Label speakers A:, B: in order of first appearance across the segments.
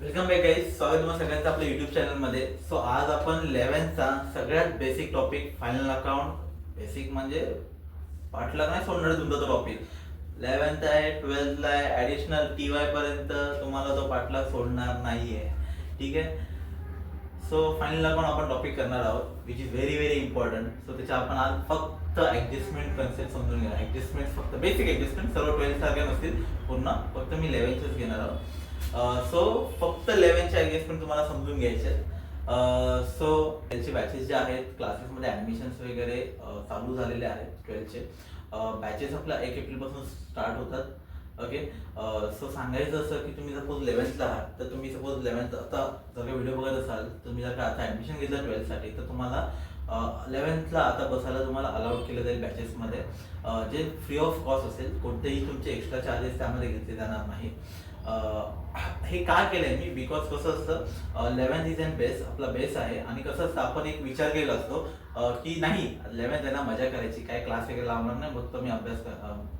A: Welcome back guys, स्वागत तुम्हाला सगळ्यांचं आपल्या युट्यूब चॅनलमध्ये. सो आज आपण 11th सगळ्यात basic topic final account. Basic म्हणजे पाठला नाही सोडणार तुमचा तो टॉपिक. 11th आहे, 12th आहे, ॲडिशनल TY पर्यंत तुम्हाला तो पाठला सोडणार नाहीये. ठीक आहे. सो फायनल अकाउंट आपण टॉपिक करणार आहोत, which is very very important. So त्याच्या आपण आज फक्त ॲडजस्टमेंट कन्सेप्ट समजून घेणार. ॲडजस्टमेंट फक्त बेसिक ॲडजस्टमेंट, सर्व 12th सारख्या नसतील पूर्ण, फक्त मी 11thच घेणार आहोत. सो फक्त 11th ॲडजस्टमेंट तुम्हाला समजून घ्यायचे. सो त्यांचे बॅचेस जे आहेत, क्लासेसमध्ये ॲडमिशन्स वगैरे चालू झालेले आहेत 12thचे. बॅचेस आपल्या 1 एप्रिलपासून स्टार्ट होतात. ओके. सो सांगायचं असं की तुम्ही सपोज 11thला आहात, तर तुम्ही सपोज 11th आता जर का व्हिडिओ बघत असाल, तुम्ही जर का आता ॲडमिशन घेतलं 12thसाठी, तर तुम्हाला 11thला आता बसायला तुम्हाला अलाउड केलं जाईल बॅचेसमध्ये, जे फ्री ऑफ कॉस्ट असेल. कोणतेही तुमचे एक्स्ट्रा चार्जेस त्यामध्ये घेतले जाणार नाही. हे का केलंय मी, बिकॉज कसं असतं, 11th इज अँड बेस, आपला बेस आहे. आणि कसं असतं, आपण एक विचार केला असतो की नाही 11th आहे ना, मजा करायची, काय क्लास वगैरे लावणार नाही, फक्त मी अभ्यास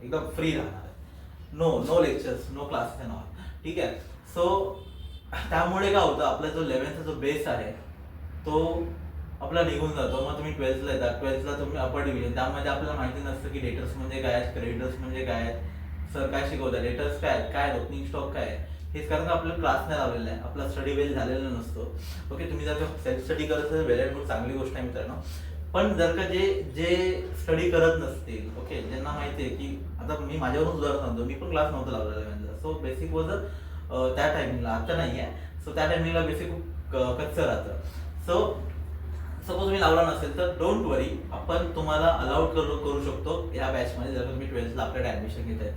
A: एकदम फ्री राहणार आहे. No lectures, no classes and all. ठीक आहे. सो त्यामुळे काय होतं, आपला जो 11thचा जो बेस आहे तो आपला निघून जातो. मग तुम्ही 12thला येतात, 12thला तुम्ही अपर डिव्हिजन, त्यामध्ये आपल्याला माहिती नसतं की डेटर्स म्हणजे काय आहेत, क्रेडिटर्स म्हणजे काय आहेत, सर काय शिकवतात, डेटर्स काय ओपनिंग स्टॉक काय आहे. हेच कारण का आपल्याला क्लास नाही लावलेला आहे, आपला स्टडी वेल झालेला नसतो. ओके. तुम्ही जर का सेल्फ स्टडी करत असेल, वेल अँड गुड, चांगली गोष्ट आहे मित्रांनो. पण जर का जे स्टडी करत नसतील, ओके, ज्यांना माहिती आहे की आता मी माझ्यावरून उदाहरण सांगतो, मी पण क्लास नव्हता लावलेला. सो बेसिक वॉज त्या टायमिंगला, आता नाही आहे. सो त्या टायमिंगला बेसिक खूप कच्चं राहतं. सो सपोज मी लावला नसेल तर डोंट वरी, आपण तुम्हाला अलाउड करू शकतो या बॅचमध्ये. जर तुम्ही 12thला आपल्याकडे ॲडमिशन घेत आहे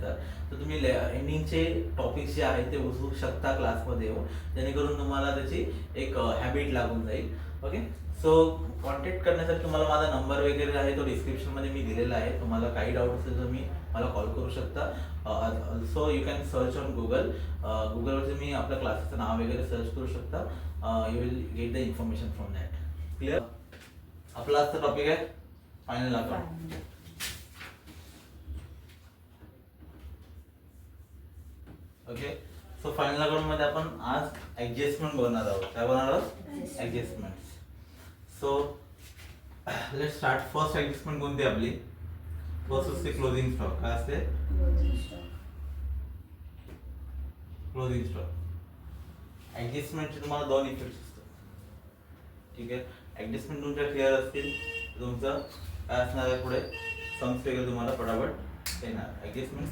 A: तर तुम्ही एंडिंगचे टॉपिक्स जे आहेत ते उचलू शकता क्लासमध्ये येऊन, जेणेकरून तुम्हाला त्याची एक हॅबिट लागून जाईल. ओके. सो कॉन्टॅक्ट करण्यासाठी तुम्हाला माझा नंबर वगैरे आहे, तो डिस्क्रिप्शनमध्ये मी दिलेला आहे. तुम्हाला काही डाऊट असेल तर तुम्ही मला कॉल करू शकता. Also you can search on गुगलवरती मी आपल्या क्लासेसचं नाव वगैरे सर्च करू शकता. You will get the information from that. Clear. आपला आजचा टॉपिक आहे final account. Okay. So final account मध्ये आपण आज ऍडजस्टमेंट बनवणार आहोत. काय बनवणार आहोत? Adjustment. So let start. First adjustment कोणती आपली? फर्स्ट असते क्लोजिंग स्टॉक. काय असते? Closing stock. ऍडजस्टमेंटचे तुम्हाला दोन इफेक्ट्स असतात. ठीक आहे. ऍडजस्टमेंट तुमच्या क्लिअर असतील, तुमचं काय असणार आहे पुढे सम्स वगैरे तुम्हाला फटाफट येणार. ऍडजस्टमेंट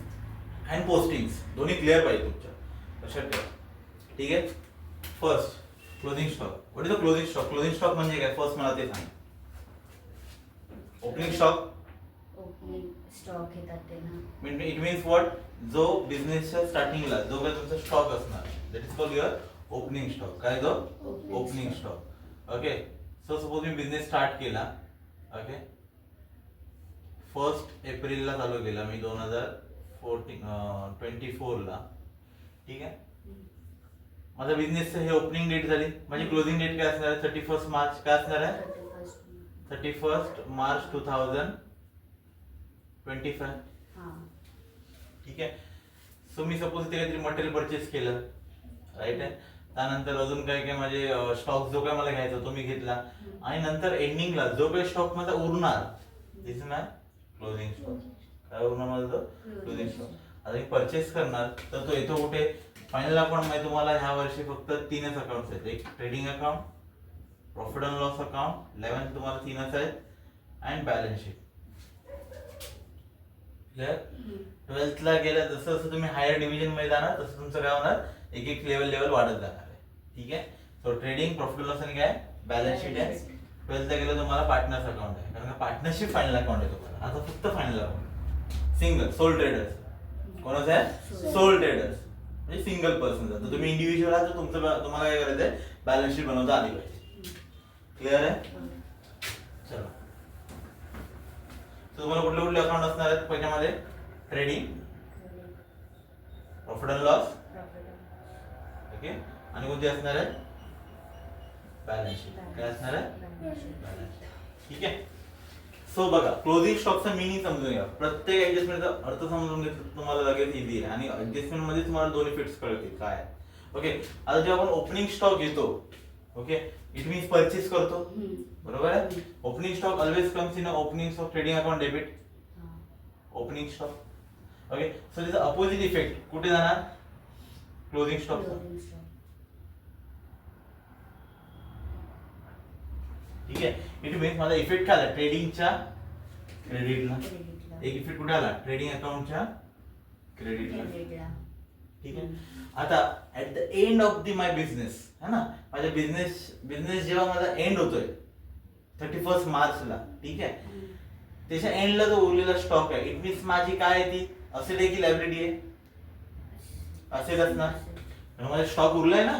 A: अँड पोस्टिंग्स दोन्ही क्लिअर पाहिजे तुमच्या, लक्षात ठेवा. ठीक आहे. First closing stock. What is the closing stock? Closing stock म्हणजे काय? फर्स्ट मला ते सांग. Opening stock.
B: ओपनिंग स्टॉक येतात ते ना.
A: It means what? जो बिझनेसच्या स्टार्टिंगला जो काही तुमचा स्टॉक असणार, that is called your opening stock. काय तो? Opening stock. Okay. So suppose मी बिझनेस स्टार्ट केला. ओके. 1 एप्रिलला चालू केला मी 2024ला. ठीक आहे. माझा बिझनेस हे ओपनिंग डेट झाली. माझी क्लोजिंग डेट काय असणार आहे? 31 मार्च. काय असणार आहे? 31 मार्च 2025. ठीक आहे. सो मी सपोज इथे काहीतरी मटेरियल परचेस केलं, राईट आहे. त्यानंतर अजून काय काय माझे स्टॉक जो काय मला घ्यायचा तो मी घेतला, आणि नंतर एंडिंगला जो काही स्टॉक माझा उरणार, दिस इज माय क्लोजिंग स्टॉक. काय उरणार माझा? तो क्लोजिंग स्टॉक. आता मी परचेस करणार तर तो येतो कुठे? फायनल अकाउंट मध्ये. तुम्हाला ह्या वर्षी फक्त 3च अकाउंट्स आहेत. एक trading account, profit and loss account, 11th तुम्हाला 3च आहेत, अँड बॅलन्स शीट. क्लिअर. 12thला गेलं जसं जसं तुम्ही हायर डिव्हिजन मध्ये जाणार तसं तुमचं काय होणार? एक एक लेवल वाढत जाणार आहे. ठीक आहे. सो ट्रेडिंग, प्रॉफिट लॉस आणि काय? बॅलन्स शीट आहे. 12thला गेलं तुम्हाला पार्टनर्स अकाउंट आहे, कारण का पार्टनरशिप फायनल अकाउंट आहे तुम्हाला. आता फक्त final account single sole traders. कोणाचं आहे? सोल ट्रेडर्स म्हणजे सिंगल पर्सन. जर तुम्ही इंडिव्हिज्युअल आहात तर तुम्हाला काय करायचं आहे? बॅलन्स शीट बनवता आली पाहिजे. क्लिअर आहे. चलो. तुम्हाला कुठले कुठले अकाउंट असणार आहेत? पहिल्यामध्ये trading, profit and loss, okay, आणि कोणते असणार आहे? Balance sheet. काय असणार आहे? Balance sheet. ठीक आहे. सो बघा, क्लोजिंग स्टॉकचा मिनिंग समजून घ्या. प्रत्येक ऍडजस्टमेंटचा अर्थ समजून घेतलं तुम्हाला लगेच इझी आहे. आणि ऍडजस्टमेंट मध्ये तुम्हाला दोन इफेक्ट्स कळतील. काय? ओके, आता जेव्हा आपण ओपनिंग स्टॉक घेतो, ओके, इट मीन्स परचेस करतो, बरोबर आहे. Opening stock always comes in opening stock trading account debit. Opening stock, okay. So त्याचा अपोजिट इफेक्ट कुठे जाणार? Closing stock. ठीक आहे. इट मीन्स माझा इफेक्ट काय आला? ट्रेडिंगच्या क्रेडिटला. एक इफेक्ट कुठे आला? ट्रेडिंग अकाउंटच्या क्रेडिटला. ठीक आहे. आता at the end of the my business, है ना, माझ्या बिझनेस जेव्हा माझा एंड होतोय 31 मार्चला, ठीक आहे, त्याच्या एंडला जो उरलेला स्टॉक आहे, इट मीन्स माझी काय आहे ती? असेट आहे की लायबिलिटी आहे? असेट असणार, कारण माझा स्टॉक उरलाय ना.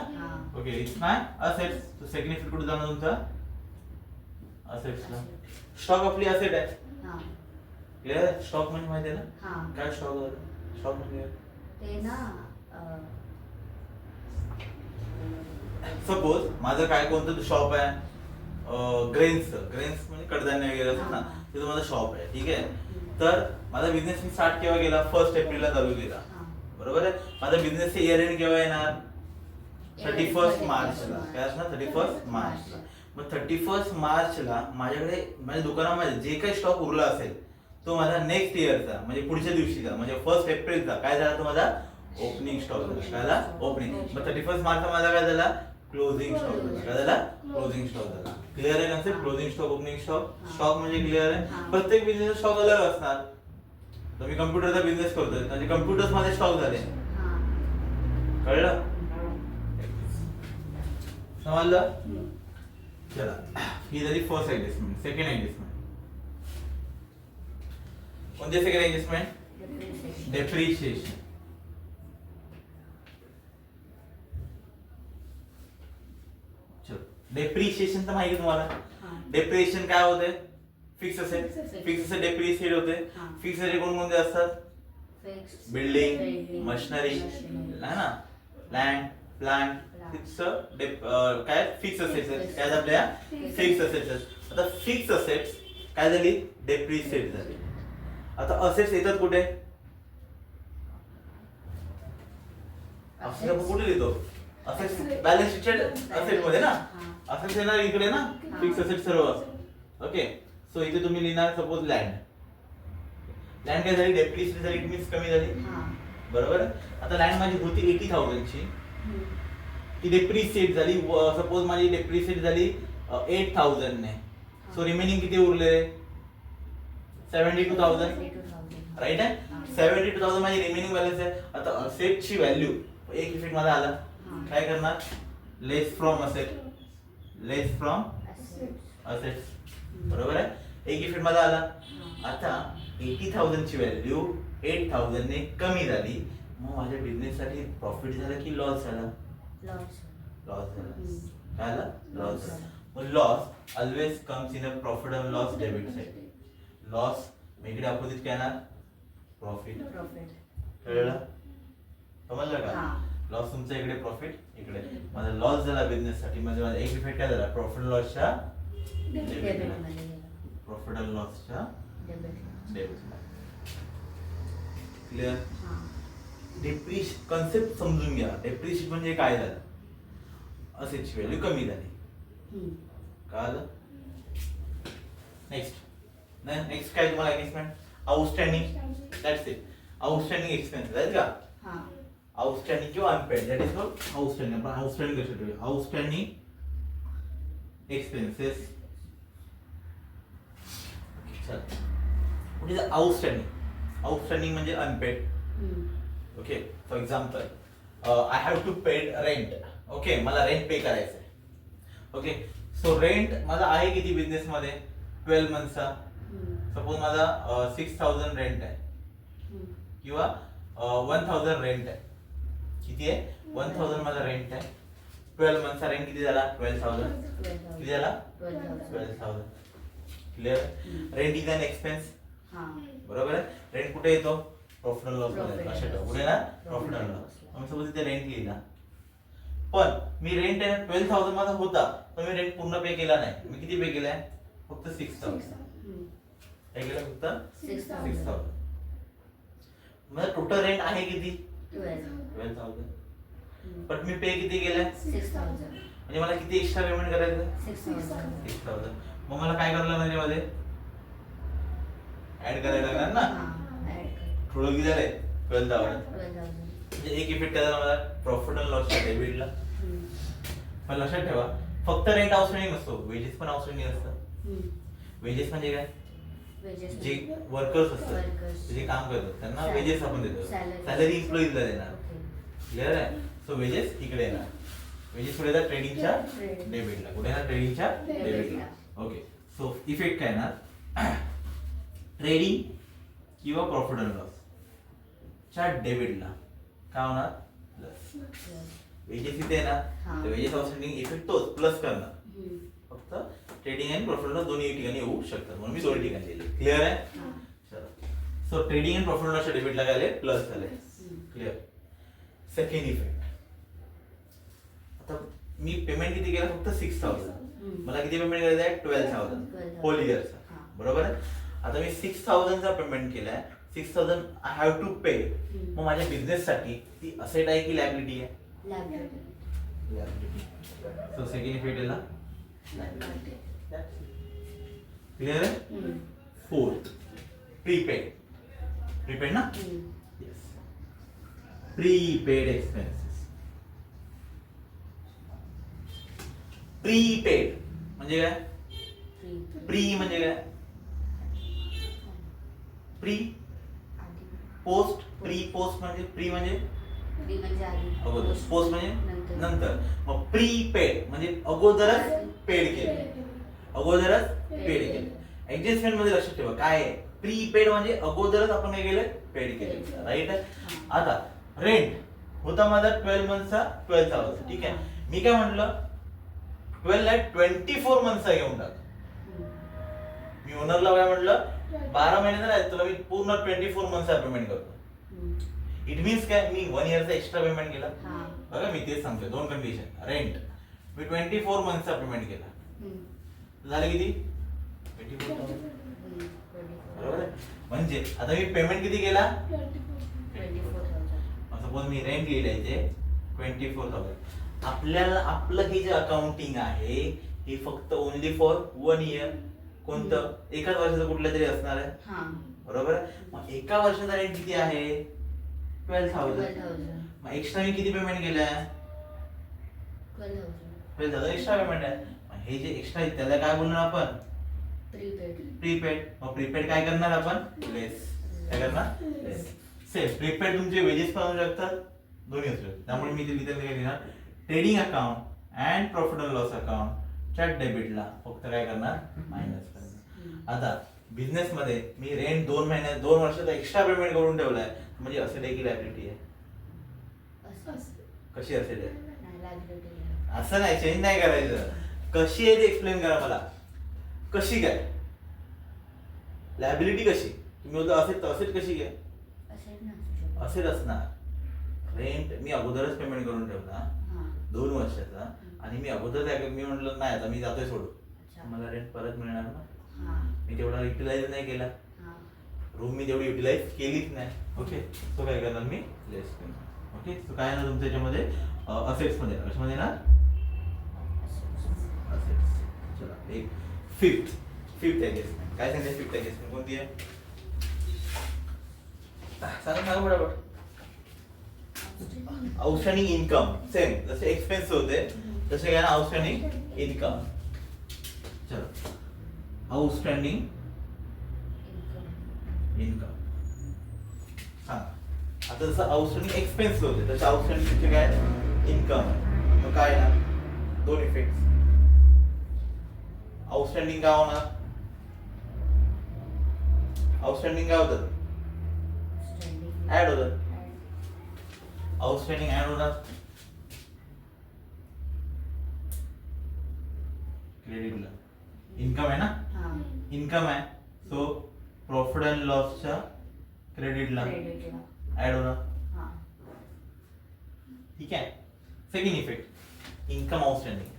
A: Okay, it's my assets. तो सेकंड इफेक्ट कुठे जाणार तुमचा? असेट्सला. स्टॉक आपली असेट आहे. क्लिअर? स्टॉक म्हणजे माहिती आहे ना काय स्टॉक आहे? स्टॉक म्हणजे
B: ते ना
A: सपोज माझं काय कोणतं शॉप आहे, ग्रेन्स म्हणजे कडधान्य वगैरे असतं ना, तिथं माझं शॉप आहे. ठीक आहे. तर माझा बिझनेस मी स्टार्ट केव्हा केला? 1 एप्रिलला चालू केला, बरोबर आहे. माझा बिझनेस इयर एंड केव्हा येणार? 31 मार्चला. काय असणार? 31 मार्चला. मग 31 मार्चला माझ्याकडे माझ्या दुकानामध्ये जे काही स्टॉक उरला असेल तो माझा नेक्स्ट इयरचा म्हणजे पुढच्या दिवशीचा म्हणजे 1 एप्रिलचा काय झाला? तो माझा ओपनिंग स्टॉक झाला. काय झाला? ओपनिंग. मग 31 मार्चचा माझा काय झाला? क्लोजिंग स्टॉक झाला. काय झाला? क्लोजिंग स्टॉक झाला. क्लिअर आहे concept? Closing stock, opening stock. Stock म्हणजे क्लिअर आहे. प्रत्येक बिझनेस स्टॉक अलग असणार. तर मी कम्प्युटरचा बिझनेस करतोय म्हणजे कम्प्युटर्स मध्ये स्टॉक झाले. कळलं? समजलं? चला, ही झाली फर्स्ट ऍडजस्टमेंट. सेकंड ऍडजस्टमेंट कोणते? Second adjustment depreciation. चलो, डेप्रिशिएशन तर माहिती तुम्हाला. डेप्रिशिएशन काय होते? Fix asset. Fix asset depreciate होते. फिक्स असेट कोणकोणते असतात? बिल्डिंग, मशिनरी, है ना, लँड, प्लांट. काय फिक्स असेट्स काय आपल्या फिक्स असेट्स. आता फिक्स असेट्स काय झाली? डेप्रिशिएट झाली. आता असेट्स येतात कुठे? असेट्स कुठे लिहितो? असेट्स बॅलन्स शीटच्या असेट मध्ये ना. असेट्स येणार इकडे ना, फिक्स असेट सर्व. ओके, सो इथे तुम्ही लिहिणार सपोज लँड. लँड काय झाली? डेप्रिशिएट झाली. इट मीन्स कमी झाली, बरोबर. आता लँड माझी होती 80,000 ची, ती डेप्रिशिएट झाली. सपोज माझी डेप्रिशिएट झाली 8,000 ने. सो रिमेनिंग किती उरले? 72,000. राईट आहे. 72,000 माझी रिमेनिंग बॅलन्स आहे. आता असेटची व्हॅल्यू एक इफेक्ट मला आला. काय करणार? Less from asset. Less from assets, बरोबर आहे. एक इफेक्ट मला आला. आता 80,000 ची व्हॅल्यू 8,000 ने कमी झाली. मग माझ्या बिझनेस साठी प्रॉफिट झाला की लॉस झाला? लॉस झाला. काय झाला? लॉस झाला. मग loss always comes in a profit and loss debit side. Loss इकडे अपोजिट काय येणार? प्रॉफिट. कळलं? समजलं का? लॉस तुमचा इकडे, प्रॉफिट इकडे. माझा लॉस झाला बिझनेस साठी म्हणजे माझा एक इफेक्ट काय झाला? प्रॉफिट लॉसच्या प्रॉफिट अँड लॉसच्या डेबिट. क्लिअर? डेप्रिशिएट कन्सेप्ट समजून घ्या. डेप्रिशिएट म्हणजे काय झालं? असेटची व्हॅल्यू कमी झाली. कळलं? नेक्स्ट काय तुम्हाला adjustment? Outstanding. That's it. Outstanding expenses आहेत का? आउटस्टँडिंग किंवा unpaid, that is called outstanding. आपण आउटस्टँडिंग कसे ठेवूया? Outstanding expenses. What is outstanding? Outstanding म्हणजे unpaid. Okay, for example I have to paid rent. Okay, मला रेंट पे करायचं आहे. ओके, सो रेंट माझा आहे किती बिझनेस मध्ये? 12 मंथचा. सपोज माझा 6,000 रेंट आहे किंवा 1,000 रेंट आहे. किती आहे? 1,000 माझा रेंट आहे. 12 मंथचा रेंट किती झाला? 12,000. किती झाला? 12,000. Clear? Rent is an expense, बरोबर आहे. रेंट कुठे येतो? प्रॉफिट अँड लॉस मध्ये. कुठे ना? Profit and loss. आम्ही सपोज इथे रेंट लिहिला, पण मी रेंट आहे 12,000 माझा होता, पण मी रेंट पूर्ण पे केला नाही. मी किती पे केलाय? फक्त 6,000. काय केलं? फक्त 6,000. माझा टोटल रेंट आहे किती? 12,000. बट मी पे किती केलंय
B: 6,000.
A: म्हणजे मला किती एक्स्ट्रा पेमेंट करायचं
B: 6,000.
A: 6,000. मग मला काय करायला लागणार मध्ये ऍड करायला लागणार ना.
B: हां, add कर.
A: थोडं किती झालंय 12,000.
B: 12,000.
A: म्हणजे एक इफेक्ट त्याचा मला प्रॉफिट अँड लॉसच्या डेबिटला.
B: हम्म.
A: पण लक्षात ठेवा फक्त रेंट आउटस्टँडिंग नसतो, वेजेस पण आउटस्टँडिंग असतं.
B: हम्म.
A: वेजेस म्हणजे काय,
B: Wages
A: जे
B: म्हणजे?
A: वर्कर्स असतात
B: Workers.
A: जे काम करतात त्यांना
B: Salary.
A: वेजेस आपण देतो.
B: Salary.
A: सॅलरी इम्प्लॉईजला देणार.
B: Okay.
A: क्लिअर आहे. सो वेजेस इकडे येणार. वेजेस कुठे येतात ट्रेडिंगच्या
B: Trade.
A: डेबिटला. कुठे येणार ट्रेडिंगच्या
B: Debit
A: डेबिटला.
B: ला.
A: ओके. सो इफेक्ट काय येणार ट्रेडिंग किंवा प्रॉफिट अँड लॉस च्या डेबिटला काय होणार प्लस.
B: Plus.
A: वेजेस इथे येणार
B: हा.
A: तर वेजेस आउटस्टँडिंग इफेक्ट तोच प्लस करणार.
B: हम्म.
A: फक्त ट्रेडिंग आणि प्रॉफिट लॉस दोन्ही ठिकाणी येऊ शकतात म्हणून मी दोन्ही ठिकाणी लिहिले. क्लिअर आहे.
B: हां.
A: सो ट्रेडिंग आणि प्रॉफिट लॉसच्या डेबिटला काय आले प्लस झाले.
B: हम्म.
A: क्लिअर. सेकंड इफेक्ट आता मी पेमेंट किती केलं फक्त 6,000.
B: हम्म.
A: मला किती पेमेंट करायचं आहे 12,000
B: 12,000.
A: होल इयरचा.
B: हां.
A: बरोबर आहे. आता मी 6,000 चा पेमेंट केलाय 6,000 आय हॅव टू पे.
B: हम्म.
A: मग माझ्या बिझनेस साठी ती असेट आहे की लायबिलिटी आहे.
B: Liability.
A: सो सेकंड इफेक्ट याला
B: Liability.
A: क्लिअर आहे.
B: हम्म.
A: Fourth prepaid. प्रीपेड ना.
B: हम्म.
A: येस. Prepaid expenses. प्रीपेड म्हणजे काय,
B: Free.
A: प्री म्हणजे काय, प्री
B: आधी.
A: पोस्ट. प्री पोस्ट म्हणजे प्री म्हणजे
B: Free म्हणजे आधी.
A: अगोदर, पोस्ट म्हणजे
B: नंतर.
A: नंतर. मग प्रीपेड म्हणजे अगोदरच पेड केले. अगोदरच पेड केले. ऍडजस्टमेंट मध्ये लक्षात ठेवा काय आहे प्रीपेड म्हणजे अगोदरच आपण काय केलं पेड केले. राईट आहे. आता रेंट होता माझा 12 मंथचा 12,000. ठीक आहे. मी काय म्हटलं 12 ला 24 मंथचा घेऊन टाक.
B: हम्म.
A: मी ओनरला काय म्हटलं 12 महिन्याचा नाही तुला मी पूर्ण 24 मंथचा पेमेंट करतो.
B: हम्म.
A: इट मीन्स काय मी 1 इयरचा एक्स्ट्रा पेमेंट केला.
B: हां.
A: बघा मी तेच सांगतोय दोन कंडिशन. रेंट मी 24 मंथचा पेमेंट केला.
B: हम्म.
A: झालं किती 24,000.
B: हम्म. 24,000.
A: बरोबर आहे. म्हणजे आता मी पेमेंट किती केला
B: 24,000.
A: सपोज मी रेंट लिहिलाय 24,000. आपल्याला आपलं हे जे अकाउंटिंग आहे हे फक्त ओनली फॉर 1 इयर. कोणतं एकाच वर्षाचं कुठलं तरी असणार आहे.
B: हां.
A: बरोबर आहे. मग एका वर्षाचा रेंट किती आहे 12,000.
B: 12,000.
A: मग एक्स्ट्रा मी किती पेमेंट केलंय
B: 12,000.
A: 12,000 एक्स्ट्रा पेमेंट आहे. मग हे जे एक्स्ट्रा आहे त्याला काय बोलणार आपण
B: Prepaid.
A: प्रीपेड. मग प्रीपेड काय करणार आपण लेस. काय करणार लेस. सेम प्रीपेड तुमचे वेजेस पण असू शकतात दोन्ही असू शकतात. त्यामुळे मी ते लिहिताना काय लिहिणार trading account and profit and loss account च्या डेबिटला फक्त काय करणार मायनस करणार. आता बिझनेस मध्ये मी रेंट 2 वर्षाचा एक्स्ट्रा पेमेंट करून ठेवलाय म्हणजे असेल आहे की लायबिलिटी आहे. कशी असेल आहे
B: नाही, liability.
A: असं नाही चेंज नाही करायचं. कशी आहे ते एक्सप्लेन करा मला. कशी काय लायबिलिटी कशी तुम्ही बोलतो असेल असेल कशी काय
B: Asset नसू शकत.
A: असेल असणार. रेंट मी अगोदरच पेमेंट करून ठेवला
B: हां.
A: 2 वर्षाचा आणि मी अगोदर मी म्हटलं नाही आता मी जातोय सोडून
B: अच्छा.
A: मला रेंट परत मिळणार ना.
B: हां.
A: मी तेवढा युटिलाइज नाही केला.
B: हां.
A: रूम मी तेवढी युटिलाइज केलीच नाही. ओके सो काय करणार मी लेस करणार. ओके सो काय ना तुमच्या याच्यामध्ये असेट्स मध्ये कशामध्ये ना असेट्स. चला एक फिफ्थ ऍडजस्टमेंट काय सांगते फिफ्थ ऍडजस्टमेंट कोणती आहे सांगा बरोबर. आउटस्टँडिंग इन्कम सेम जसे एक्सपेन्स होते तसे काय ना आउटस्टँडिंग इन्कम. चलो आउटस्टँडिंग
B: Income.
A: इन्कम सांगा. आता जसं आउटस्टँडिंग एक्सपेन्स होते तसं आउटस्टँडिंग काय इन्कम. मग काय ना दोन इफेक्ट. आउटस्टँडिंग काय होणार आउटस्टँडिंग काय होतं
B: Standing.
A: ऍड होतं.
B: Add.
A: आउटस्टँडिंग ऍड होणार क्रेडिटला. इन्कम आहे ना
B: हां.
A: इन्कम आहे सो प्रॉफिट अँड लॉसच्या क्रेडिटला
B: Credit ला.
A: ऍड होणार.
B: हां.
A: ठीक आहे. Second effect income outstanding.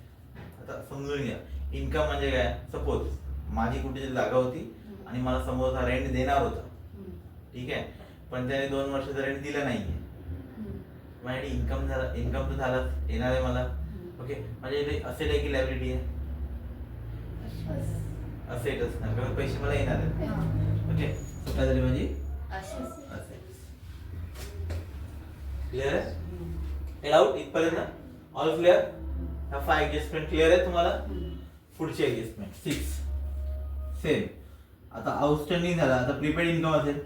A: आता समजून घ्या इन्कम म्हणजे काय सपोज माझी कुठे जागा होती आणि मला समोरचा रेंट देणार होता.
B: हम्म.
A: ठीक आहे पण त्याने 2 वर्षाचा रेंट दिला नाहीये.
B: हम्म.
A: माझ्याकडे इन्कम झाला, इन्कम तर झाला येणार आहे मला. ओके, माझ्या इथे असेट आहे की लायबिलिटी आहे? असेटच ना, कारण पैसे मला येणार आहेत. ओके, सो काय झाली माझी असेट. क्लिअर आहे? हे डाऊट इथपर्यंत ऑल क्लिअर? हा 5 ऍडजस्टमेंट क्लिअर आहे तुम्हाला? पुढची ऍडजस्टमेंट 6 सेम. आता आउटस्टँडिंग झाला, आता प्रीपेड इन्कम असेल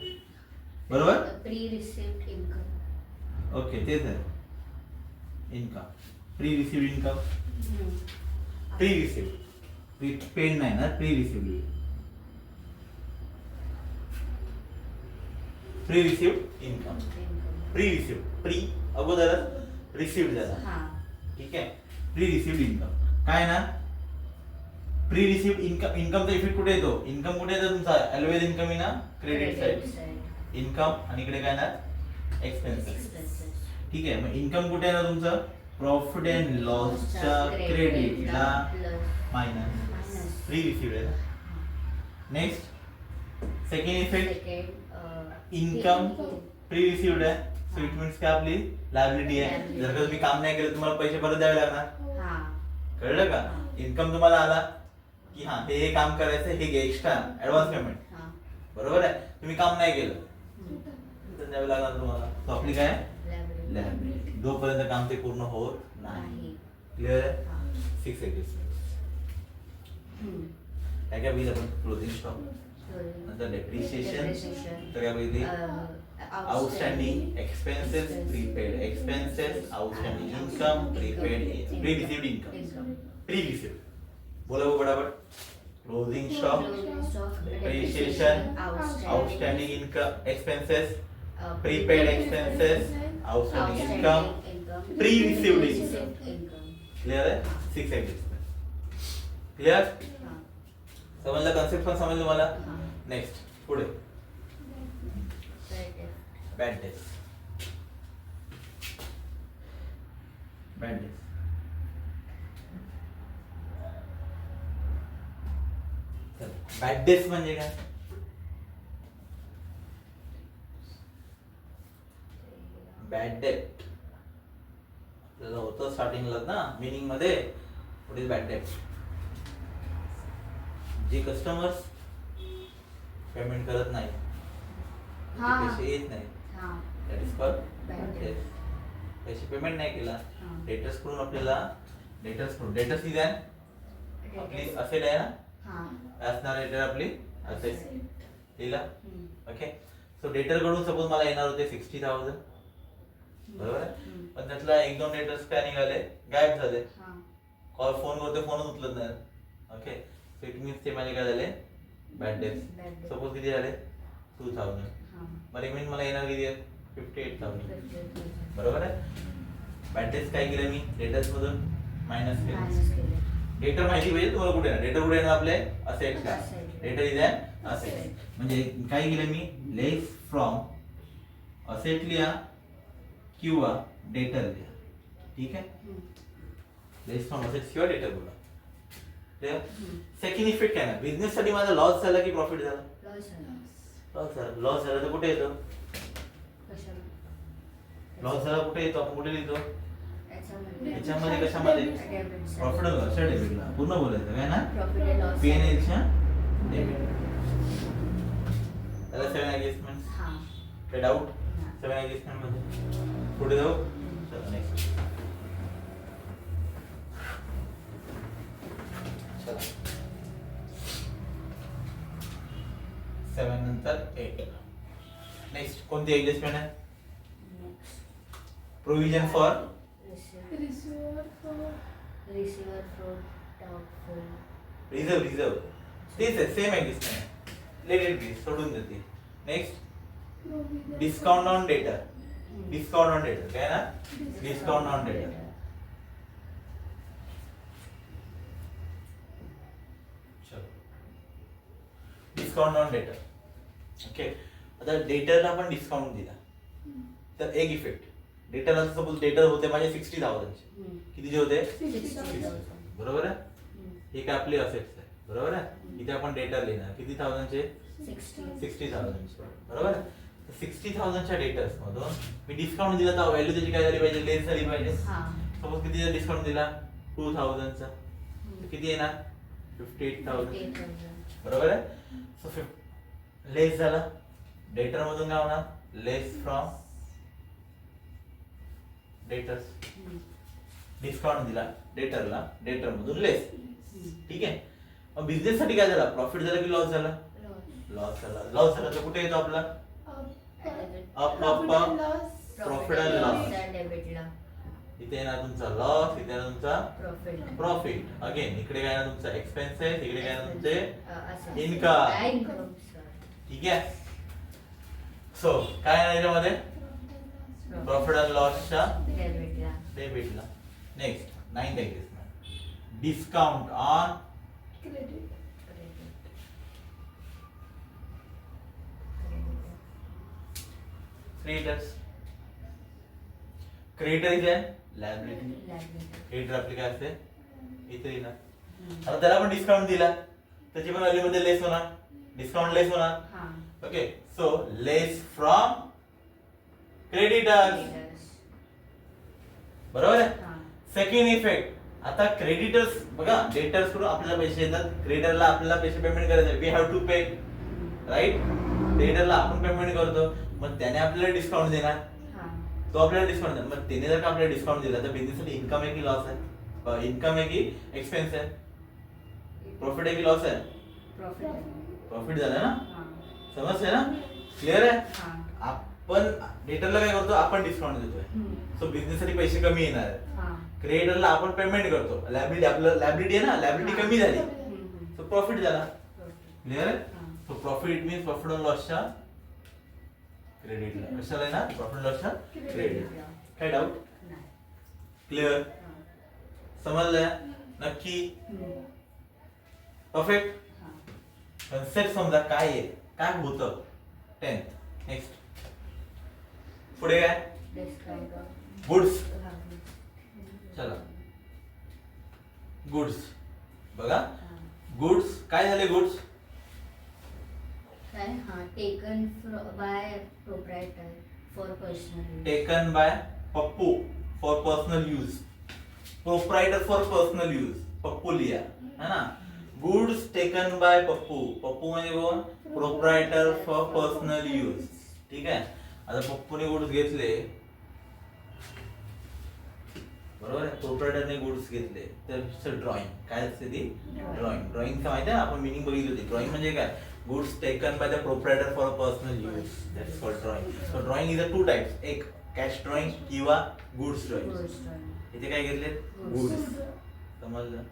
A: बरोबर?
B: Pre received income.
A: ओके, तेच आहे income. Pre received income, pre received, paid नाही ना, pre received. Pre received income, pre received, pre अगोदरच रिसिव्ड झाला. ठीक आहे, प्री रिसिव्ड इन्कम काय ना, प्री रिसिव्ड इन्कम. इन्कमचा इफेक्ट कुठे येतो? इन्कम कुठे येतो तुमचा? Always income in credit side. Income आणि इकडे काय ना, एक्सपेन्सेस. ठीक आहे, मग इन्कम कुठे आहे ना तुमचं? प्रॉफिट अँड लॉसच्या क्रेडिटला मायनस प्री रिसिव्ड आहे. Next second effect, income pre received आहे, सो इट मीन्स काय आपली लायबिलिटी आहे. जर का तुम्ही काम नाही केलं तुम्हाला पैसे परत द्यावे लागणार. कळलं का? इन्कम तुम्हाला आला की हा हे काम करायचं, हे घे एक्स्ट्रा ऍडव्हान्स पेमेंट, बरोबर आहे. तुम्ही काम नाही केलं तर द्यावे लागणार तुम्हाला. तो आपली काय लायबिलिटी, जोपर्यंत काम ते पूर्ण होत नाही. क्लिअर आहे? 6 ऍडजस्टमेंट. काय काय बघितलं आपण? क्लोजिंग स्टॉक, नंतर डेप्रिसिएशन, तर काय बघितली? Outstanding expenses, prepaid expenses, outstanding income, prepaid, pre received income, pre received. बोला वो बराबर. Closing stock, depreciation, outstanding income expenses, prepaid expenses, outstanding income, pre received income. Clear आहे? 6 ऍडजस्टमेंट. क्लियर? समजलं? Concept पण समजलं मला? नेक्स्ट पुढे bad debts. Bad debts bad debts म्हणजे काय? बॅड डेट आपल्याला होतं स्टार्टिंगला ना मीनिंग मध्ये. पुढे बॅड डेट, जे कस्टमर्स पेमेंट करत नाही, पैसे येत नाही, that is called bad debt. पैसे पेमेंट नाही केला, डेटर्स कडून आपल्याला, डेटर्स किती आहे? आपली असेट आहे ना, असणार डेटर आपली असेट दिला. ओके, सो डेटर कडून सपोज मला येणार होते 60,000, बरोबर आहे. पण त्यातला 1-2 डेटर्स काय निघाले, गायब झाले. कॉल फोन करते, फोनच उचलत नाही. ओके, सो इट मीन्स ते माझे काय झाले? Bad dates. सपोज किती झाले? 2,000. मग रिमेन मला येणार किती आहे? 58,000. बरोबर आहे. बॅड डेट्स काय केलं मी? डेटर्स मधून मायनस केलं. डेटर माहिती पाहिजे तुम्हाला कुठे आहे. डेटर कुठे येणार? आपले असेट का? डेटर इज अन असेट. म्हणजे काय केलं मी? लेस फ्रॉम असेट लिहा किंवा डेटर लिहा. ठीक आहे, लेस फ्रॉम असेट किंवा डेटर बोला. सेकंड इफेक्ट काय ना, बिझनेस साठी माझा लॉस झाला की प्रॉफिट झाला? लॉस झाला. लॉस झाला तर कुठे येतो? लॉस झाला कुठे येतो? आपण कुठे लिहितो? याच्यामध्ये. कशामध्ये? प्रॉफिट अँड लॉसच्या डेबिटला. पूर्ण बोलायचं काय ना, पीएनएलच्या डेबिट. त्याला 7 ऍडजस्टमेंट्स. काय डाऊट? 7 ऍडजस्टमेंट मध्ये पुढे जाऊ. चला नेक्स्ट. चला 7 नंतर 8. नेक्स्ट कोणती ऍडजस्टमेंट आहे? Provision for reserve. तेच आहे, same adjustment. Let it be, सोडून देते. नेक्स्ट डिस्काउंट ऑन डेटर. काय ना? डिस्काउंट ऑन डेटर. डिस्काउंट ऑन डेटर. ओके, आता डेटरला आपण डिस्काउंट दिला तर एक इफेक्ट, डेटरला सपोज डेटर होते माझे 60,000 चे. कितीचे होते? 60,000. बरोबर आहे. हे काय आपले असेट्स आहे, बरोबर आहे. इथे आपण डेटर लिहिणार किती थाउजंडचे? 60,000 चे. बरोबर आहे. 60,000च्या डेटर्स मधून मी डिस्काउंट दिला तर व्हॅल्यू त्याची काय झाली पाहिजे, लेस झाली पाहिजे.
B: हा.
A: सपोज कितीचा डिस्काउंट दिला 2000चा, तर किती येणार 58,000.
B: 58,000.
A: बरोबर आहे. सो लेस झाला, डेटर मधून काय होणार, लेस फ्रॉम डेटर्स. डिस्काउंट दिला डेटरला, डेटर मधून लेस. ठीक आहे. मग बिझनेस साठी काय झाला, प्रॉफिट झाला की लॉस झाला, लॉस झाला. लॉस झाला तर कुठे येतो आपला प्रॉफिट अँड लॉस.
B: डेबिटला
A: इथे येणार तुमचा लॉस, इथे येणार तुमचा प्रॉफिट. अगेन इकडे काय येणार तुमचा एक्सपेन्सेस, इकडे काय येणार तुमचे इन्कम. ठीक आहे. सो काय येणार याच्यामध्ये, प्रॉफिट अँड लॉसच्या डेबिटला. Next 9th agreement, discount on creditors. Creditor इथे लायबिलिटी, क्रेडिटर आपली काय असते इथे येणार. आता त्याला पण डिस्काउंट दिला, त्याची पण व्हॅल्यू मध्ये लेस होणार, डिस्काउंट लेस होणार. Okay. So less from creditors. बरोबर आहे. सेकंड इफेक्ट, आता क्रेडिटर्स बघा, डेटर्स कडून आपल्याला पैसे येतात, क्रेडिटरला आपल्याला पैसे पेमेंट करायचे, we have to pay, right. क्रेडिटरला आपण पेमेंट करतो, मग त्याने आपल्याला डिस्काउंट देणार, तो आपल्याला डिस्काउंट देणार. मग त्याने जर का आपल्याला डिस्काउंट दिला तर बिझनेससाठी इन्कम आहे की लॉस आहे, इन्कम आहे की एक्सपेन्स आहे, प्रॉफिट आहे की लॉस आहे, प्रॉफिट झालं ना. समजतंय ना, क्लिअर आहे. आपण डेटरला काय करतो, आपण डिस्काउंट देतोय, सो बिझनेस साठी पैसे कमी येणार आहेत. क्रेडिटरला आपण पेमेंट करतो, लायबिलिटी आपलं लायबिलिटी आहे ना, लायबिलिटी कमी झाली, सो प्रॉफिट झाला. क्लिअर आहे. So profit means profit and लॉसच्या क्रेडिटला. कशाला आहे ना, प्रॉफिट अँड लॉसच्या क्रेडिटला. काय डाऊट, क्लिअर, समजलं नक्की, परफेक्ट. कन्सेप्ट समजा काय आहे, काय होतं. 10th. नेक्स्ट पुढे काय, गुड्स. चला गुड्स बघा, गुड्स काय झाले, goods
B: taken by proprietor for personal,
A: taken by Pappu for personal use, proprietor for personal use, Pappu लिया है ना. Goods taken by Pappu, Pappu म्हणजे कोण, प्रोप्रायटर फॉर पर्सनल यूज. ठीक आहे. आता पप्पूने गुड्स घेतले, बरोबर आहे, प्रोप्रायटरने गुड्स घेतले, तर ड्रॉइंग काय असते ती, ड्रॉइंग. ड्रॉइंगचं माहिती आहे आपण मिनिंग बघितली होती. ड्रॉइंग म्हणजे काय, goods taken by the proprietor for personal use, that is called drawing. So drawing is a 2 types, एक कॅश ड्रॉइंग किंवा गुड्स ड्रॉइंग. इथे काय घेतले, गुड्स. समजलं.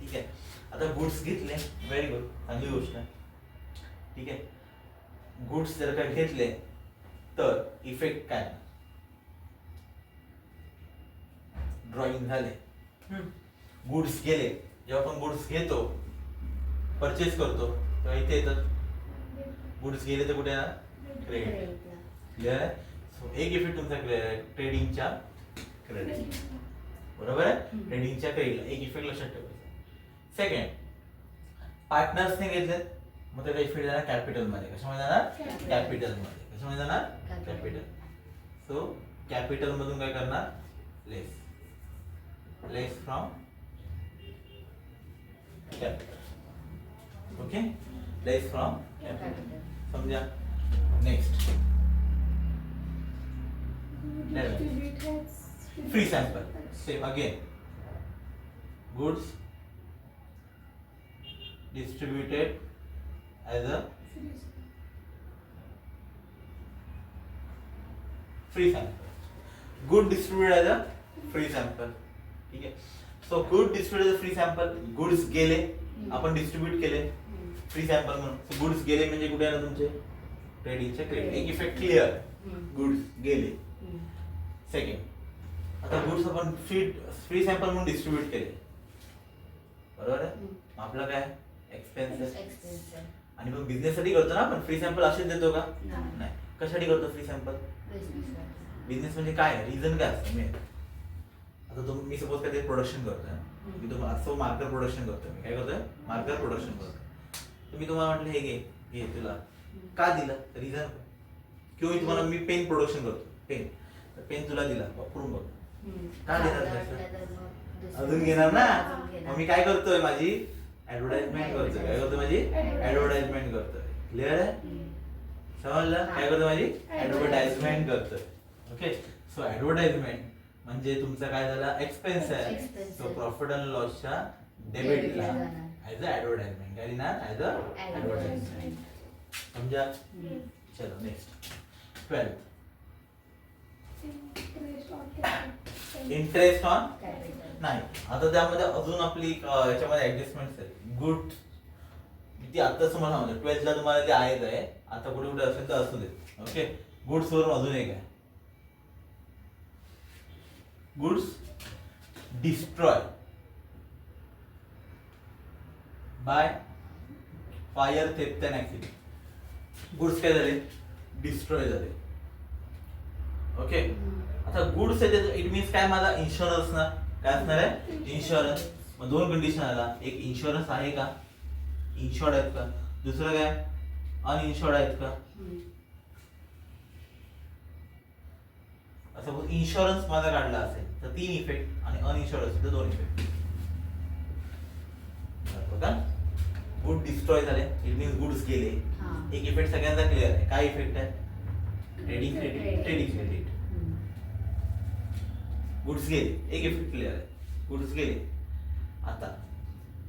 A: ठीक आहे. आता गुड्स घेतले, व्हेरी गुड, चांगली गोष्ट आहे. ठीक आहे. गुड्स जर का घेतले तर इफेक्ट काय, ड्रॉइंग झाले. गुड्स गेले, जेव्हा आपण गुड्स घेतो, परचेस करतो, तेव्हा इथे येतात. गुड्स गेले तर कुठे येणार, क्रेडिट. क्लिअर आहे. सो एक इफेक्ट तुमचा ट्रेडिंगच्या क्रेडिट, बरोबर आहे, ट्रेडिंगच्या क्रेडिटला एक इफेक्ट लक्षात ठेवायचा. सेकंड, पार्टनर्सने घेतले, मग त्याचा इफेक्ट जाणार कॅपिटल मध्ये. कशामध्ये जाणार, कॅपिटल मध्ये. कशामध्ये जाणार, कॅपिटल. सो कॅपिटल मधून काय करणार, less, less from capital. Okay, less from capital. समजा. Next free sample. Same again, goods distributed as a free sample. Good distributed as a free sample. ठीक आहे. So good distributed as a free sample. Goods गेले, आपण distribute केले free sample म्हणून. So goods गेले म्हणजे कुठे आलं तुमचे, ट्रेडिंगचे क्रेडिट. एक इफेक्ट क्लिअर, गुड्स गेले. सेकंड, आता गुड्स आपण फ्री सॅम्पल म्हणून डिस्ट्रीब्यूट केले, बरोबर आहे. आपलं काय, एक्सपेन्सेस. आणि मग बिझनेस साठी करतो ना आपण, फ्री सॅम्पल असेच देतो का, नाही. कशासाठी करतो फ्री सॅम्पल, बिझनेस म्हणजे काय, रिझन काय असतं. मी आता मी सपोज काहीतरी प्रोडक्शन करतोय, मी तुम्हाला असं मार्कर प्रोडक्शन करतोय, मी काय करतोय, मार्कर प्रोडक्शन करतोय. तर मी तुम्हाला म्हटलं हे घे, घे तुला, का दिलं, रिझन किंवा मी तुम्हाला मी पेन प्रोडक्शन करतो, पेन तुला दिला वापरून बघ, का देणार नाही असं? अजून घेणार ना. मग मी काय करतोय, माझी ऍडव्हर्टाइजमेंट करतोय. काय करतोय? माझी ऍडव्हर्टाइजमेंट करतोय. क्लिअर आहे? समजलं? काय करतोय? माझी ऍडव्हर्टाइजमेंट करतोय. ओके, सो ऍडव्हर्टाइजमेंट म्हणजे तुमचा काय झाला, एक्सपेन्स आहे. सो प्रॉफिट अँड लॉसच्या डेबिटला ऍज अ ऍडव्हर्टाइजमेंट, काय लिहिणार? As a advertisement. समजा? चलो नेक्स्ट 12. इंटरेस्ट ऑन नाही. आता त्यामध्ये अजून आपली याच्यामध्ये ऍडजस्टमेंट आहे. गुड ती आता तुम्हाला सांगतो, 12th ला तुम्हाला ते आहेच आहे. आता कुठे कुठे असेल तर असू दे. ओके, गुड्स वरून अजून एक आहे, goods destroy by fire, theft and accident. Goods काय झाले? डिस्ट्रॉय झाले. ओके, आता गुड्स आहे इट मीन्स काय, माझा इन्शुरन्स ना, काय असणार आहे? इन्शुरन्स. मग दोन कंडिशन आला, एक इन्शुरन्स आहे का, इन्शुर्ड आहेत का, दुसरं काय अनइन्शुर्ड आहेत का. सपोज इन्शुरन्स माझा काढला असेल तर 3 इफेक्ट आणि अनइन्शुर्ड असेल तर 2 इफेक्ट. बघा, गुड डिस्ट्रॉय झाले इट मीन्स गुड्स गेले. एक इफेक्ट सगळ्यांचा क्लिअर आहे. काय इफेक्ट आहे? Trading credit. गुड्स गेले, एक इफेक्ट क्लिअर आहे, गुड्स गेले. आता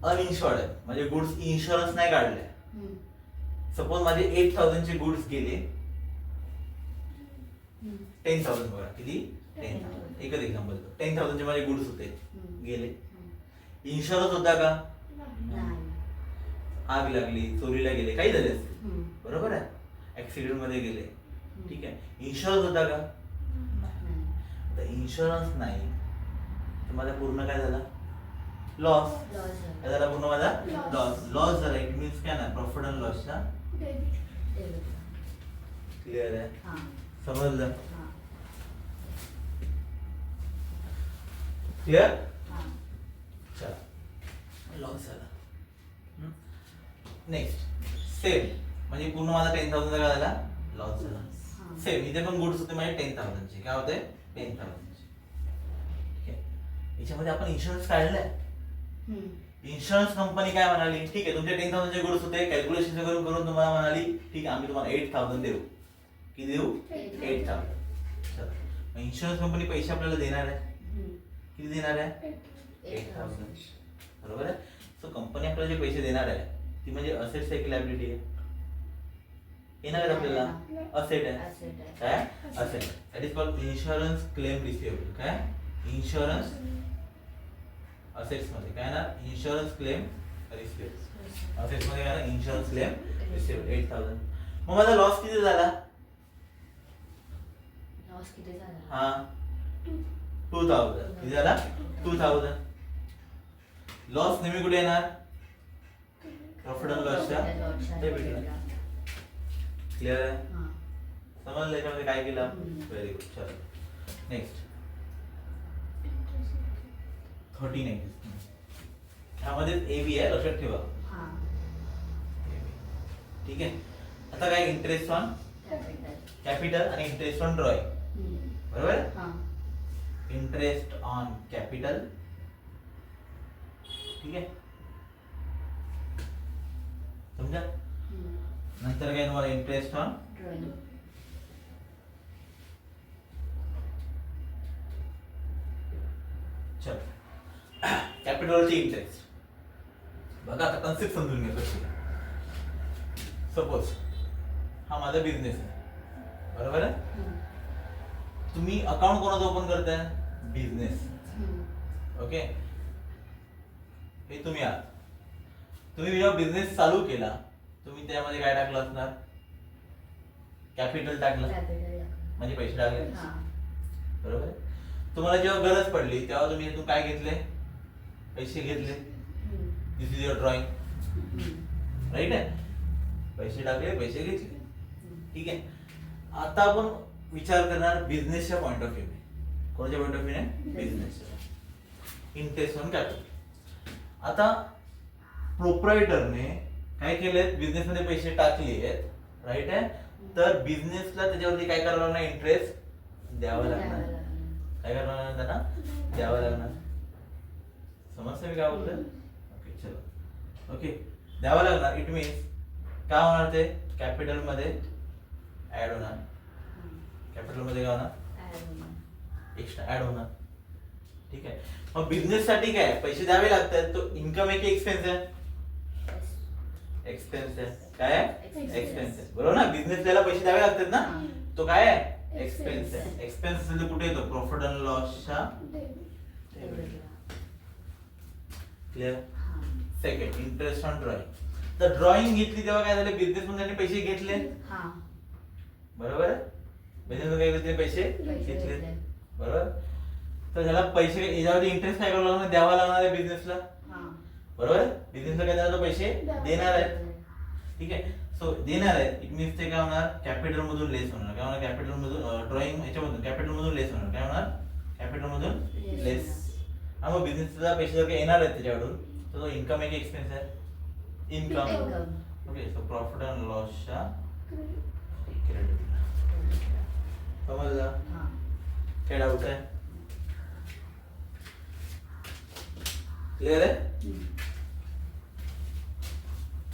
A: अनइन्शुर्ड आहे म्हणजे गुड्स इन्शुरन्स नाही काढले. सपोज माझे 8,000 चे गुड्स गेले, 10,000 बघा किती, 10,000. एकच एक्झाम्पल, 10,000 चे माझे गुड्स होते, गेले. इन्शुरन्स होता का? आग लागली, चोरीला गेले, काही झाले असते, बरोबर आहे, ऍक्सिडेंट मध्ये गेले, ठीक आहे. इन्शुरन्स होता का? नाही. इन्शुरन्स नाही तर माझा पूर्ण काय झाला? लॉस. काय झाला? पूर्ण माझा लॉस झाला. इट मीन्स काय ना, प्रॉफिट अँड लॉसचा क्लिअर आहे? समजलं? क्लिअर? चला, लॉस झाला. नेक्स्ट सेम म्हणजे पूर्ण माझा 10,000 काय झाला? लॉस झाला. सेम इथे पण गुड्स होते माझे 10,000 चे, काय होते? 10,000 चे. ठीक आहे, याच्यामध्ये आपण इन्शुरन्स काढलाय. इन्शुरन्स कंपनी काय म्हणाली, ठीक आहे तुमचे 10,000 चे गुड्स होते, कॅल्क्युलेशन करून तुम्हाला म्हणाली ठीक आहे आम्ही तुम्हाला 8,000 देऊ. किती देऊ? 8,000. चला, इन्शुरन्स कंपनी पैसे आपल्याला देणार आहे. किती देणार आहे? 8,000. बरोबर आहे. सो कंपनी आपल्याला जे पैसे देणार आहे ती म्हणजे असेट्स आहे की लायबिलिटी आहे? येणार आहे आपल्याला, असेट आहे. काय? Asset. That is called insurance claim receivable. काय? इन्शुरन्स असेट्स मध्ये काय ना, इन्शुरन्स क्लेम रिसिवेबल. असेट्स मध्ये काय ना, इन्शुरन्स क्लेम रिसिवेबल 8,000. मग माझा लॉस किती झाला? हा 2,000. किती झाला? 2,000. लॉस नेहमी कुठे येणार? प्रॉफिट अँड लॉसच्या डेबिटला. क्लिअर आहे? समजलं याच्यामध्ये काय केलं? Very good. चलो नेक्स्ट 13 ह्यामध्ये ए बी आहे, लक्षात ठेवा. ठीक आहे. आता काय, इंटरेस्ट ऑन कॅपिटल आणि इंटरेस्ट ऑन ड्रॉइंग. बरोबर आहे? इंटरेस्ट ऑन कॅपिटल, ठीक आहे, समजा. नंतर काय तुम्हाला इंटरेस्ट ऑन चल कॅपिटलवरची इंटरेस्ट. बघा आता कन्सेप्ट समजून घ्या कशी. सपोज हा माझा बिझनेस आहे, बरोबर आहे. तुम्ही अकाउंट कोणाचं ओपन करताय? बिझनेस. ओके, हे तुम्ही आहात. तुम्ही जेव्हा बिझनेस चालू केला तुम्ही त्यामध्ये काय टाकलं असणार? कॅपिटल टाकलं, म्हणजे पैसे टाकले, बरोबर आहे. तुम्हाला जेव्हा गरज पडली तेव्हा तुम्ही इथून काय घेतले? पैसे घेतले. दिस इज युअर ड्रॉइंग, राईट आहे. पैसे टाकले, पैसे घेतले, ठीक आहे. आता आपण विचार करणार बिझनेसच्या पॉइंट ऑफ व्ह्यूने. कोणाच्या पॉइंट ऑफ व्ह्यूने? बिझनेसच्या. Interest on capital. आता प्रोप्रायटरने काय केलेत? बिझनेस मध्ये पैसे टाकले आहेत, राईट आहे. तर बिझनेसला त्याच्यावरती काय करावं लागणार, इंटरेस्ट द्यावा लागणार.
B: द्यावं लागणार.
A: काय करावं लागणार त्यांना, द्यावं लागणार. समजतं मी काय बोलतोय? ओके चलो, ओके द्यावं लागणार. इट मीन्स काय होणार, ते कॅपिटल मध्ये ऍड होणार. कॅपिटल मध्ये काय होणार,
B: Add होणार.
A: एक्स्ट्रा ऍड होणार. ठीक आहे. मग बिझनेस साठी काय पैसे द्यावे लागतात, तो इन्कम आहे की एक्सपेन्स आहे, एक्सपेन्स आहे. काय आहे,
B: Expense.
A: एक्सपेन्स आहे. बरोबर ना, बिझनेस द्यायला पैसे द्यावे लागतात ना,
B: हा.
A: तो काय आहे, एक्सपेन्स
B: Expense
A: आहे.
B: आहे.
A: एक्सपेन्स असेल तर कुठे येतो, प्रॉफिट अँड लॉसच्या
B: टेबलला.
A: क्लिअर.
B: हा.
A: Second, interest on drawing. तर ड्रॉइंग घेतली तेव्हा काय झालं, बिझनेस मध्ये त्यांनी पैसे घेतले,
B: हा.
A: बरोबर आहे. बिझनेस मध्ये काय घेतले, पैसे
B: पैसे
A: घेतले,
B: घेतले.
A: बरोबर. तर त्याला पैसे याच्यावरती इंटरेस्ट काय करावं लागणार, द्यावा लागणार आहे बिझनेसला,
B: हा.
A: बरोबर. बिझनेसला काय देणार, तो पैसे देणार आहे. ठीक आहे. सो देणार आहे, इट मीन्स ते काय होणार, कॅपिटल मधून लेस होणार. काय होणार, कॅपिटल मधून, ड्रॉइंग याच्यामधून कॅपिटल मधून लेस होणार. काय होणार, कॅपिटल मधून
B: Less
A: लेस. आणि मग बिझनेसला पैसे जर काही येणार आहेत त्याच्याकडून, तर तो इन्कम आहे की एक्सपेन्स आहे, income.
B: Income.
A: Okay. So profit and लॉसच्या क्रेडिट. समजलं,
B: हा.
A: काय डाऊट आहे, क्लिअर आहे,
B: हम्म.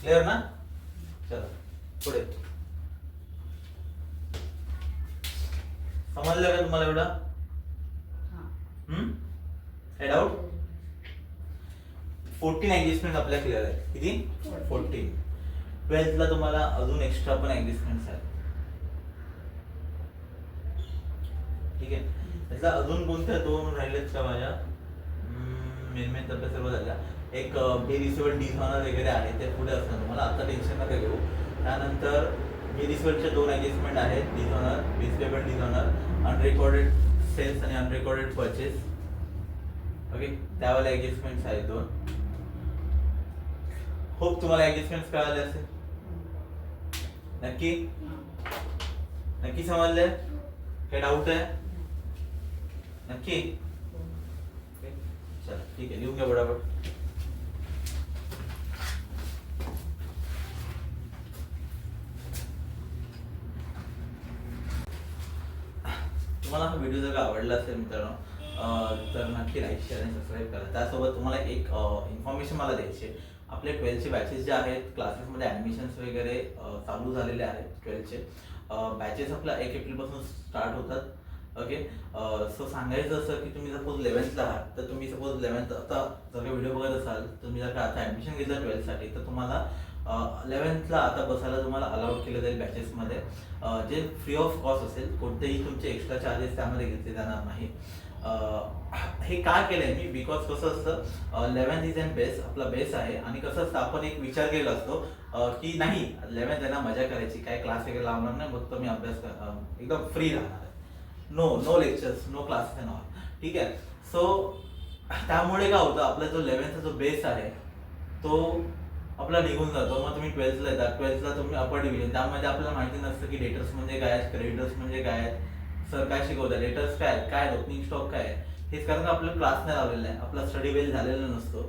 A: क्लिअर ना. चला पुढे. समजलं का तुम्हाला एवढं,
B: हा.
A: काय डाऊट. 14 ऍडजस्टमेंट आपल्या क्लिअर आहे. किती, 14. 12th ला तुम्हाला अजून एक्स्ट्रा पण ऍडजस्टमेंट्स आहेत. ठीक आहे. त्याचा अजून कोणत्या दोन राहिलेत का माझ्या, मेन तर सर्व झाल्या. एक बेरिसेबल डिसऑनर वगैरे आहे, ते पुढे असणार तुम्हाला, आता टेन्शन नका घेऊ. त्यानंतर बेरिसेबलचे दोन ऍडजस्टमेंट आहेत, डिसऑनर, बेरिसेबल डिसऑनर, अनरेकॉर्डेड सेल्स आणि अनरेकॉर्डेड परचेस. ओके, त्यावाले ऍडजस्टमेंट्स आहेत दोन. होप तुम्हाला ऍडजस्टमेंट्स कळाले असेल. नक्की, नक्की समजले, काही डाऊट आहे, नक्की. ओके, चला ठीक आहे, लिहून घ्या बरोबर. तुम्हाला हा व्हिडिओ जर का आवडला असेल मित्रांनो, तर नक्की लाईक शेअर आणि सबस्क्राईब करा. त्यासोबत तुम्हाला एक इन्फॉर्मेशन मला द्यायची आहे. आपले 12th बॅचेस जे आहेत, क्लासेसमध्ये ॲडमिशन्स वगैरे चालू झालेले आहेत. 12th बॅचेस आपल्या 1 एप्रिलपासून स्टार्ट होतात. ओके. सो सांगायचं असं की तुम्ही सपोज 11th आहात, तर तुम्ही सपोज 11th आता जर का व्हिडिओ बघत असाल, तुम्ही जर का आता ॲडमिशन घेतलं 12th साठी, तर तुम्हाला 11th आता बसायला तुम्हाला अलाउड केलं जाईल बॅचेसमध्ये, जे फ्री ऑफ कॉस्ट असेल. कोणतेही तुमचे एक्स्ट्रा चार्जेस त्यामध्ये घेतले जाणार नाही. हे का केलंय मी, बिकॉज कसं असतं, 11th इज अँड बेस, आपला बेस आहे. आणि कसं असतं, आपण एक विचार केला असतो की नाही 11th आहे ना, मजा करायची, काय क्लास वगैरे लावणार नाही, फक्त मी अभ्यास एकदम फ्री राहणार आहे. No lectures, no classes and all. ठीक आहे. सो त्यामुळे काय होतं, आपला जो 11th जो बेस आहे तो आपला निघून जातो. मग तुम्ही 12th ला येतात, 12th ला तुम्ही अपर डिव्हिजन, त्यामध्ये आपल्याला माहिती नसतं की डेटर्स म्हणजे काय आहेत, क्रेडिटर्स म्हणजे काय आहेत, सर काय शिकवतात, डेटर्स काय आहेत, काय ओपनिंग स्टॉक काय आहे. हेच कारण का आपल्याला क्लास नाही लावलेला आहे, आपला स्टडी वेल झालेला नसतो.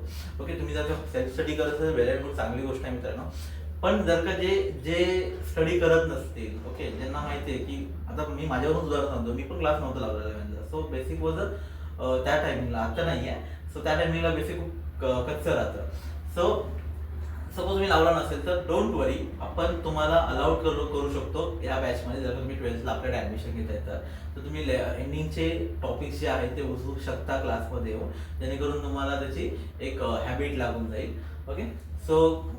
A: ओके. तुम्ही जर का सेल्फ स्टडी करत असेल, वेल अँड गुड, चांगली गोष्ट आहे मित्रांनो. पण जर का जे स्टडी करत नसतील, ओके, ज्यांना माहिती आहे की, आता मी माझ्यावरून उदाहरण सांगतो, मी पण क्लास नव्हता लावलेला. सो बेसिक वॉज त्या टायमिंगला, आता नाही आहे. सो त्या टायमिंगला बेसिक खूप कच्चं राहतं. सो सपोज मी लावला नसेल तर डोंट वरी, आपण तुम्हाला अलाउड करू शकतो या बॅचमध्ये. जर तुम्ही 12th ला आपल्याकडे ॲडमिशन घेत आहे तर तुम्ही एंडिंगचे टॉपिक्स जे आहेत ते उचलू शकता क्लासमध्ये येऊन, जेणेकरून तुम्हाला त्याची एक हॅबिट लागून जाईल. ओके. सो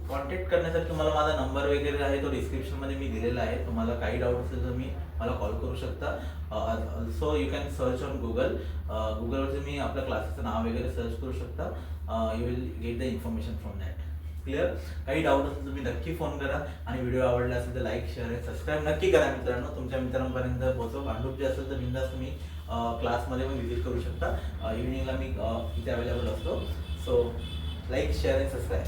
A: कॉन्टॅक्ट करण्यासाठी तुम्हाला माझा नंबर वगैरे आहे, तो डिस्क्रिप्शनमध्ये मी दिलेला आहे. तुम्हाला काही डाऊट असेल तर मी मला कॉल करू शकता. Also you can search on गुगलवरती तुम्ही आपल्या क्लासेसचं नाव वगैरे सर्च करू शकता. You will get the information from that. Clear. काही डाऊट असेल तुम्ही नक्की फोन करा. आणि व्हिडिओ आवडला असेल तर लाईक शेअर आणि सबस्क्राईब नक्की करा मित्रांनो. तुमच्या मित्रांपर्यंत पोहोचव. भांडूप जे असेल तर बिंदास तुम्ही क्लासमध्ये पण विजिट करू शकता. इव्हिनिंगला मी इथे अवेलेबल असतो. सो लाईक शेअर आणि सबस्क्राईब.